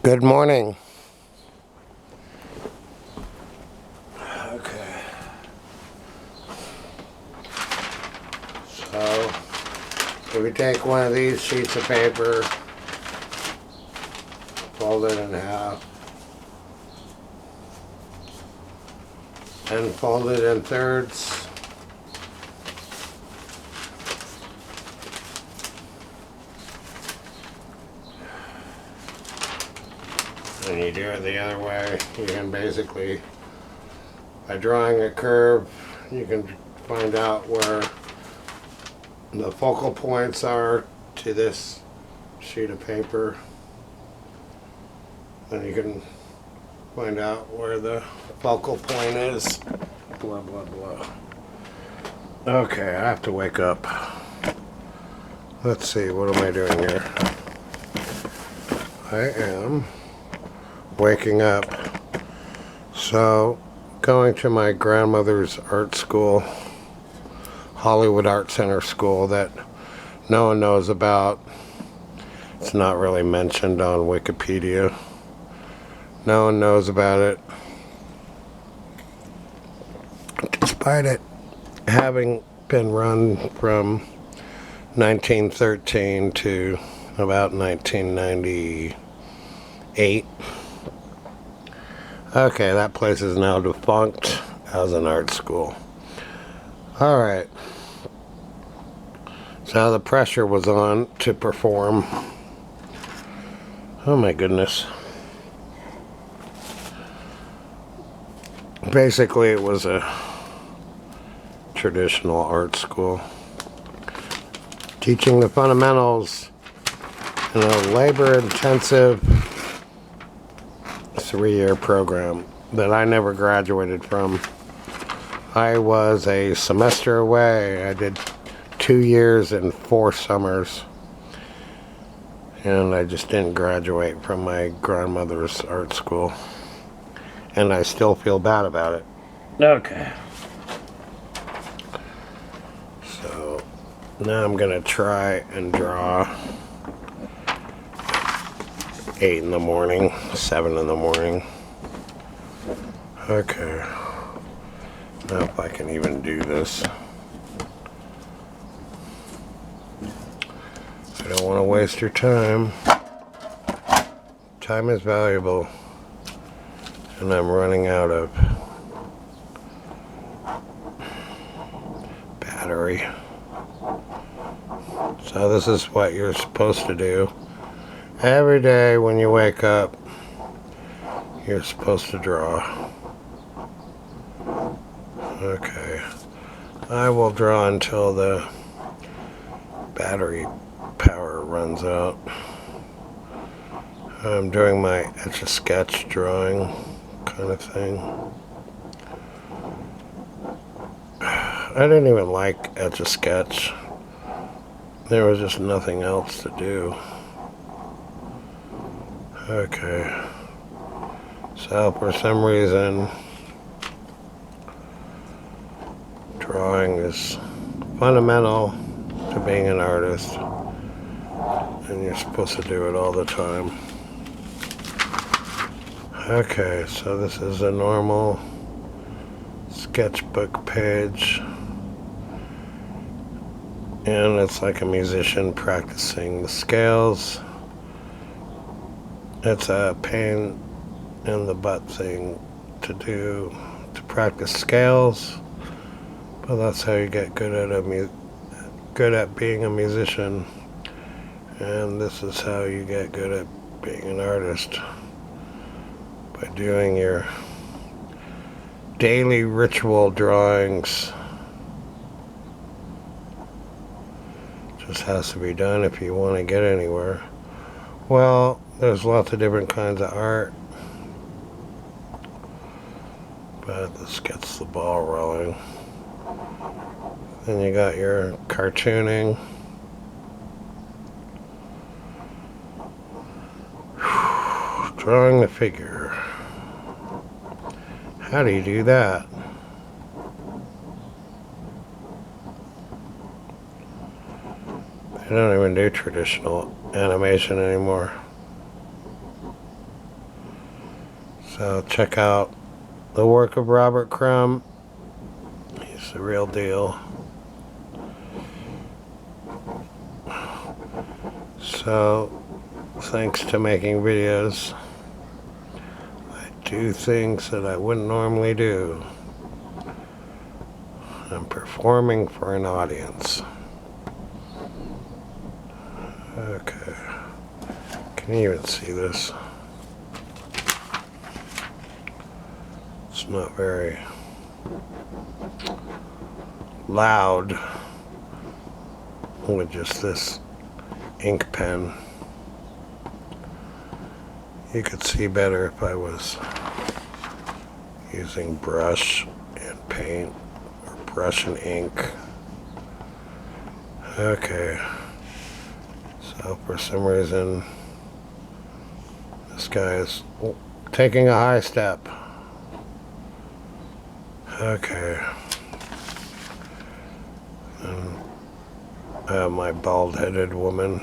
Good morning. Okay. So, if we take one of these sheets of paper, fold it in half, and fold it in thirds. And you do it the other way. You can basically, by drawing a curve, you can find out where the focal points are to this sheet of paper. Then you can find out where the focal point is. Blah, blah, blah. Okay, I have to wake up. Let's see, what am I doing here? I am waking up. So, going to my grandmother's art school, Hollywood Art Center school, that no one knows about. It's not really mentioned on Wikipedia. No one knows about it, despite it having been run from 1913 to about 1998. Okay, that place is now defunct as an art school. Alright. So the pressure was on to perform. Oh my goodness. Basically, it was a traditional art school, teaching the fundamentals in a labor-intensive 3-year program that I never graduated from. I was a semester away. I did 2 years and 4 summers, and I just didn't graduate from my grandmother's art school. And I still feel bad about it. Okay. So, now I'm going to try and draw 8 in the morning, 7 in the morning. Okay. Now if I can even do this. I don't want to waste your time. Time is valuable. And I'm running out of battery. So this is what you're supposed to do. Every day when you wake up, you're supposed to draw. Okay. I will draw until the battery power runs out. I'm doing my Etch-a-Sketch drawing kind of thing. I didn't even like Etch-a-Sketch. There was just nothing else to do. Okay. So for some reason, drawing is fundamental to being an artist, and you're supposed to do it all the time. Okay, so this is a normal sketchbook page, and it's like a musician practicing the scales. It's a pain in the butt thing to do, to practice scales, but that's how you get good at being a musician, and this is how you get good at being an artist. By doing your daily ritual drawings. Just has to be done if you want to get anywhere. Well, there's lots of different kinds of art, but this gets the ball rolling. Then you got your cartooning. Drawing the figure. How do you do that? They don't even do traditional animation anymore. So check out the work of Robert Crumb. He's the real deal. So, thanks to making videos, I do things that I wouldn't normally do. I'm performing for an audience. Okay. Can you even see this? It's not very loud with just this ink pen. You could see better if I was using brush and paint or brush and ink. Okay, so for some reason this guy is taking a high step. Okay, and I have my bald-headed woman,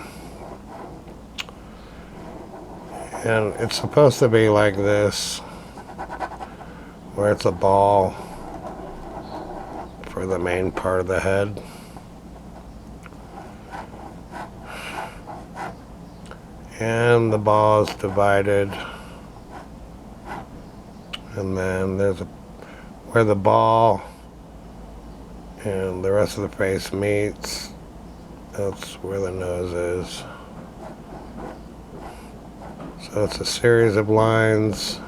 and it's supposed to be like this, where it's a ball for the main part of the head. And the ball is divided, and then there's where the ball and the rest of the face meets. That's where the nose is. So it's a series of lines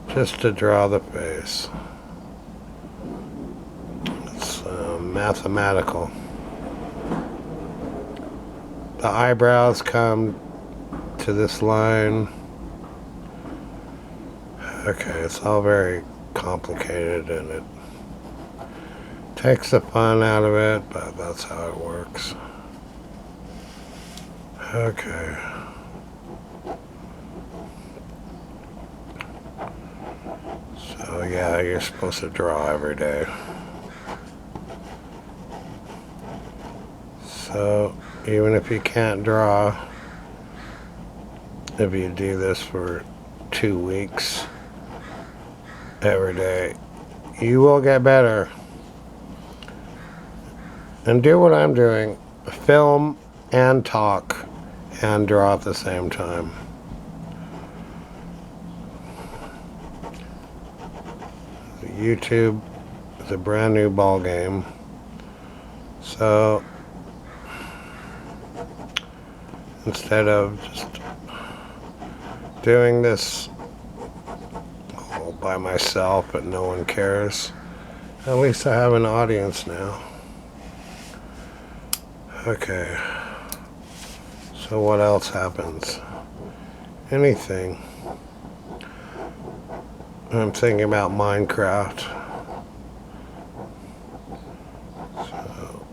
just to draw the face. It's mathematical. The eyebrows come to this line. Okay, it's all very complicated and it takes the fun out of it, but that's how it works. Okay. So yeah, you're supposed to draw every day. So even if you can't draw, if you do this for 2 weeks every day, you will get better. And do what I'm doing. Film and talk and draw at the same time. YouTube is a brand new ball game. So instead of just doing this all by myself and no one cares, at least I have an audience now. Okay, so what else happens? Anything. I'm thinking about Minecraft. So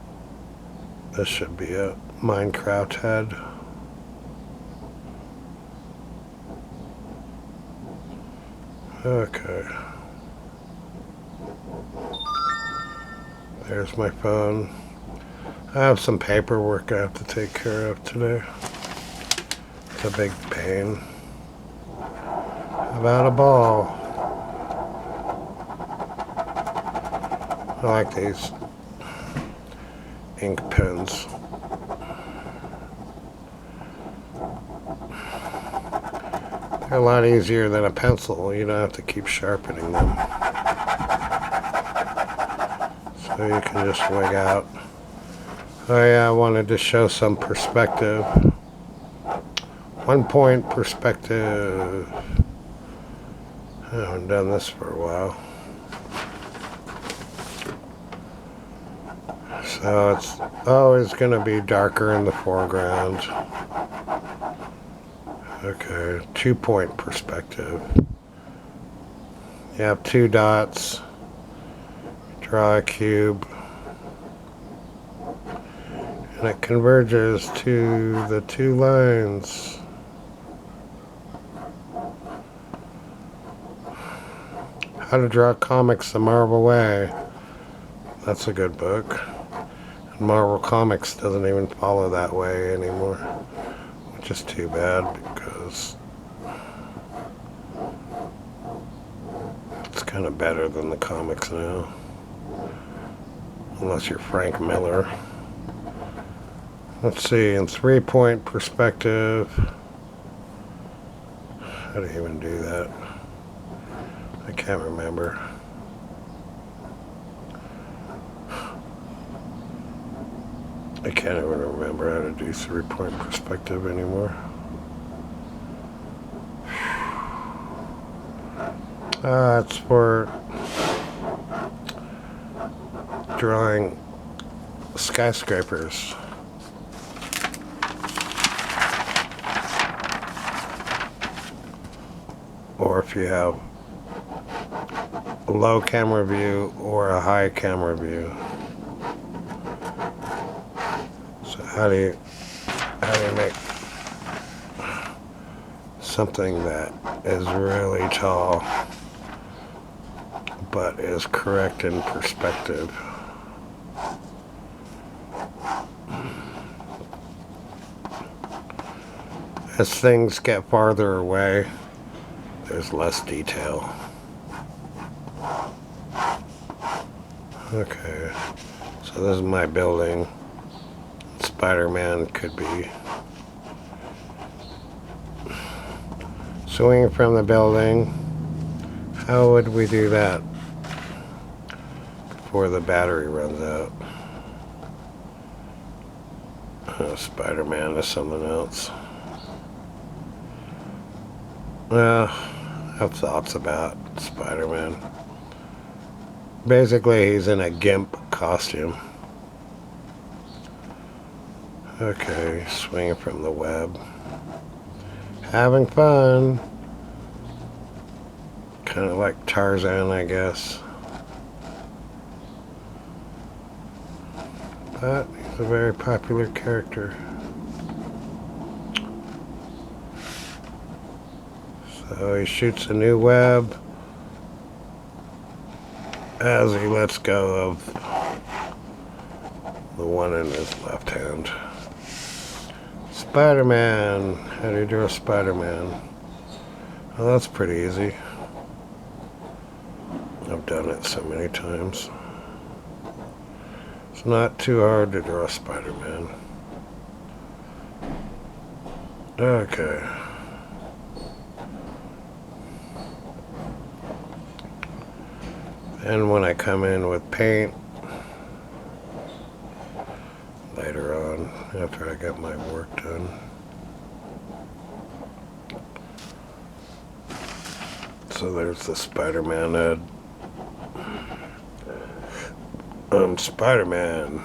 this should be a Minecraft head. Okay. There's my phone. I have some paperwork I have to take care of today. It's a big pain. About a ball. I like these ink pens. They're a lot easier than a pencil. You don't have to keep sharpening them. So you can just wig out. Oh yeah, I wanted to show some perspective. 1 point perspective. I haven't done this for a while. So it's always going to be darker in the foreground. Okay, 2 point perspective. You have 2 dots. Draw a cube. And it converges to the 2 lines. How to Draw Comics the Marvel Way. That's a good book. And Marvel Comics doesn't even follow that way anymore, which is too bad because kind of better than the comics now. Unless you're Frank Miller. Let's see, in 3-point perspective. How do you even do that? I can't remember. I can't even remember how to do 3-point perspective anymore. It's for drawing skyscrapers. Or if you have a low camera view or a high camera view. So how do you make something that is really tall but is correct in perspective? As things get farther away, there's less detail. Okay, so this is my building. Spider-Man could be swinging from the building. How would we do that before the battery runs out? Spider-Man is something else. Well, I have thoughts about Spider-Man. Basically, he's in a GIMP costume. Okay, swinging from the web. Having fun. Kind of like Tarzan, I guess. But he's a very popular character. So he shoots a new web as he lets go of the one in his left hand. Spider-Man. How do you do a Spider-Man? Well, that's pretty easy. I've done it so many times. It's not too hard to draw Spider-Man. Okay. And when I come in with paint later on, after I get my work done, so there's the Spider-Man head. I'm Spider-Man.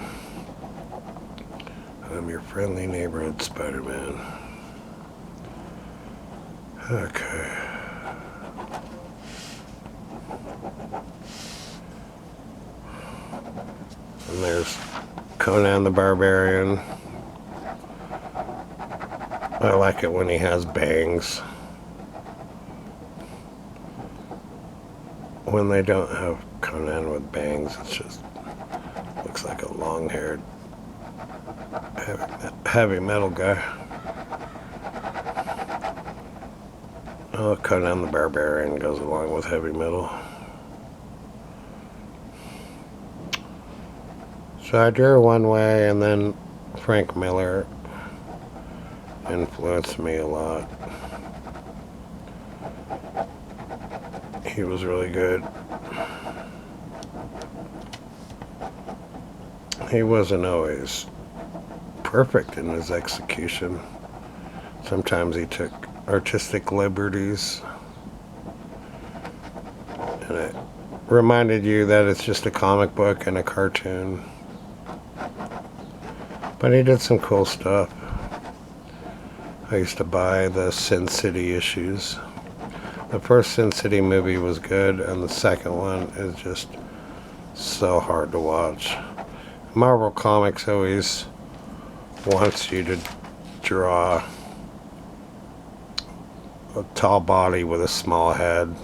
I'm your friendly neighborhood Spider-Man. Okay. And there's Conan the Barbarian. I like it when he has bangs. When they don't have Conan with bangs, it's just looks like a long-haired heavy metal guy. Oh, Conan the Barbarian goes along with heavy metal. So I drew one way, and then Frank Miller influenced me a lot. He was really good. He wasn't always perfect in his execution. Sometimes he took artistic liberties, and it reminded you that it's just a comic book and a cartoon. But he did some cool stuff. I used to buy the Sin City issues. The first Sin City movie was good, and the second one is just so hard to watch. Marvel Comics always wants you to draw a tall body with a small head.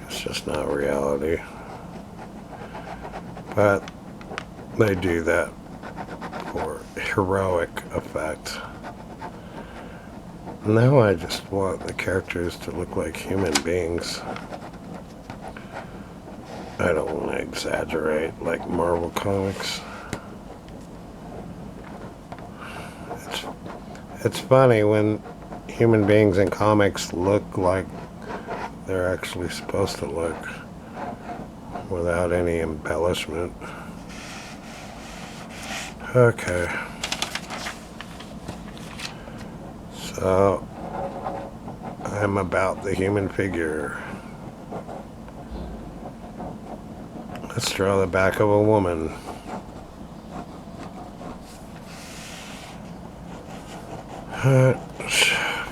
It's just not reality. But they do that for heroic effect. Now I just want the characters to look like human beings. I don't want to exaggerate like Marvel Comics. It's funny when human beings in comics look like they're actually supposed to look without any embellishment. Okay. So, I'm about the human figure. Let's draw the back of a woman.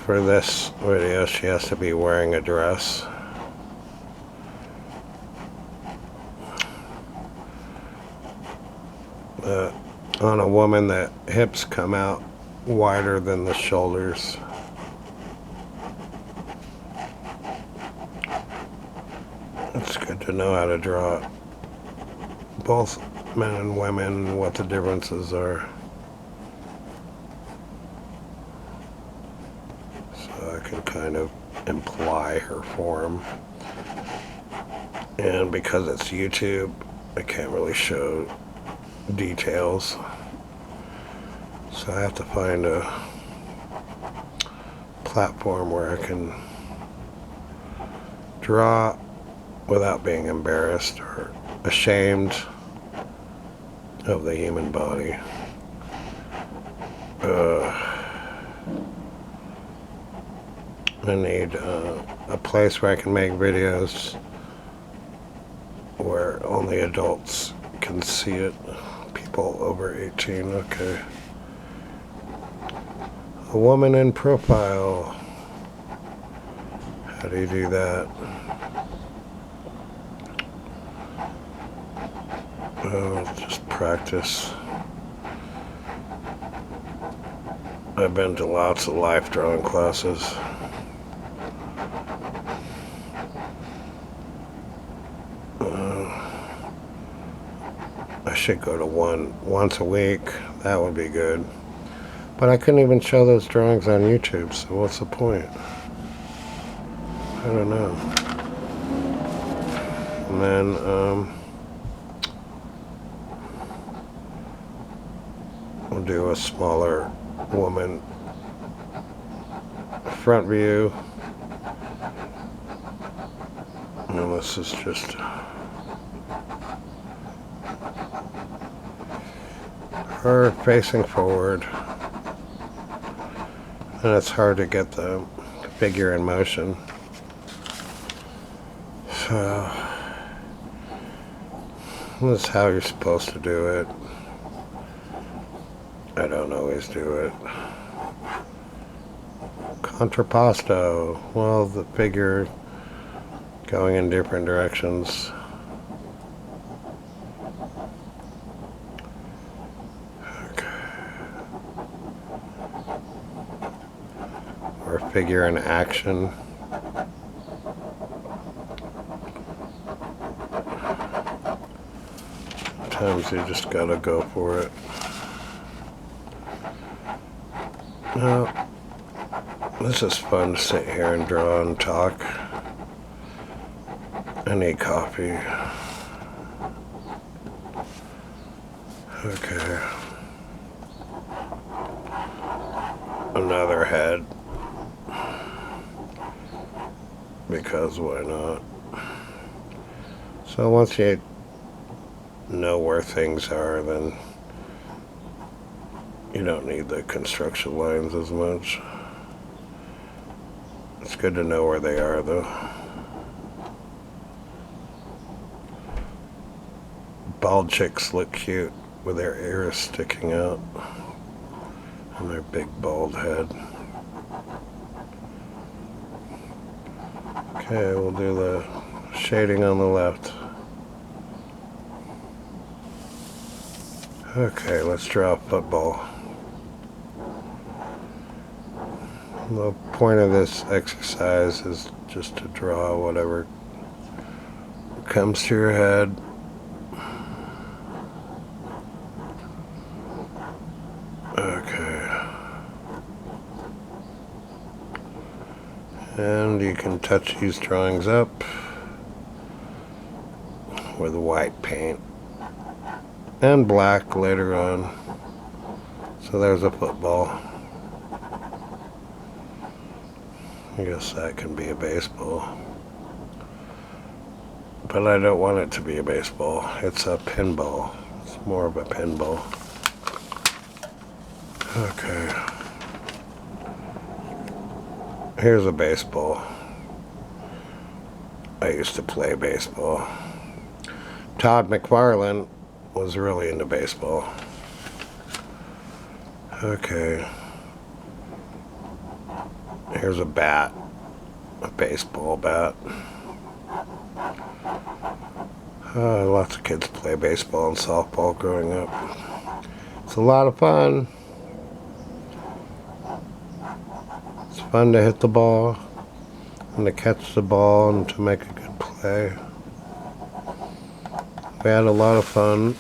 For this video, she has to be wearing a dress. On a woman, the hips come out wider than the shoulders. It's good to know how to draw both men and women and what the differences are. So I can kind of imply her form. And because it's YouTube, I can't really show details. So I have to find a platform where I can draw without being embarrassed or ashamed of the human body. I need a place where I can make videos where only adults can see it. People over 18, okay. A woman in profile. How do you do that? Oh, just practice. I've been to lots of life drawing classes. I should go to one once a week. That would be good. But I couldn't even show those drawings on YouTube, so what's the point? I don't know. And then, we'll do a smaller woman front view. And this is just her facing forward. And it's hard to get the figure in motion. So, this is how you're supposed to do it. I don't always do it. Contrapposto. Well, the figure going in different directions. Or figure in action. Sometimes you just gotta go for it. Now, this is fun to sit here and draw and talk. I need coffee. Okay. Another head. Because why not? So once you know where things are, then you don't need the construction lines as much. It's good to know where they are, though. Bald chicks look cute with their ears sticking out and their big bald head. Okay, we'll do the shading on the left. Okay, let's draw a football. The point of this exercise is just to draw whatever comes to your head. Okay. And you can touch these drawings up with white paint and black later on. So there's a football. I guess that can be a baseball. But I don't want it to be a baseball. It's a pinball. It's more of a pinball. Okay. Here's a baseball. I used to play baseball. Todd McFarlane was really into baseball. Okay. Here's a bat. A baseball bat. Lots of kids play baseball and softball growing up. It's a lot of fun. It's fun to hit the ball and to catch the ball and to make a good play. We had a lot of fun.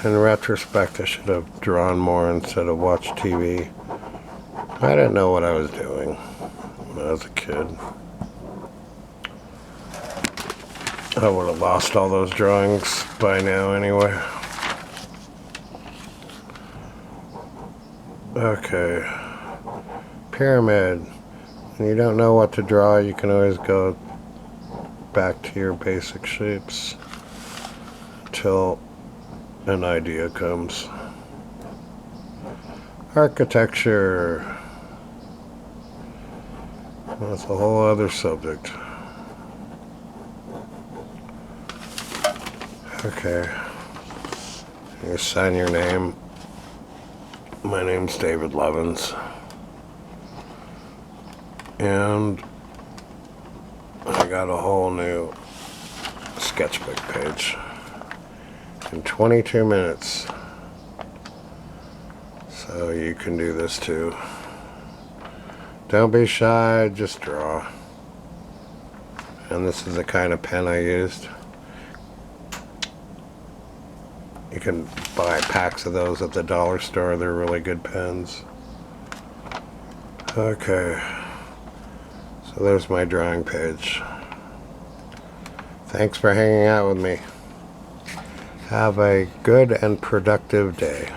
In retrospect, I should have drawn more instead of watched TV. I didn't know what I was doing when I was a kid. I would have lost all those drawings by now anyway. Okay. Pyramid. When you don't know what to draw, you can always go back to your basic shapes until an idea comes. Architecture. That's a whole other subject. Okay. You sign your name. My name's David Lovins. And I got a whole new sketchbook page in 22 minutes. So you can do this too. Don't be shy, just draw. And this is the kind of pen I used. You can buy packs of those at the dollar store. They're really good pens. Okay. So there's my drawing page. Thanks for hanging out with me. Have a good and productive day.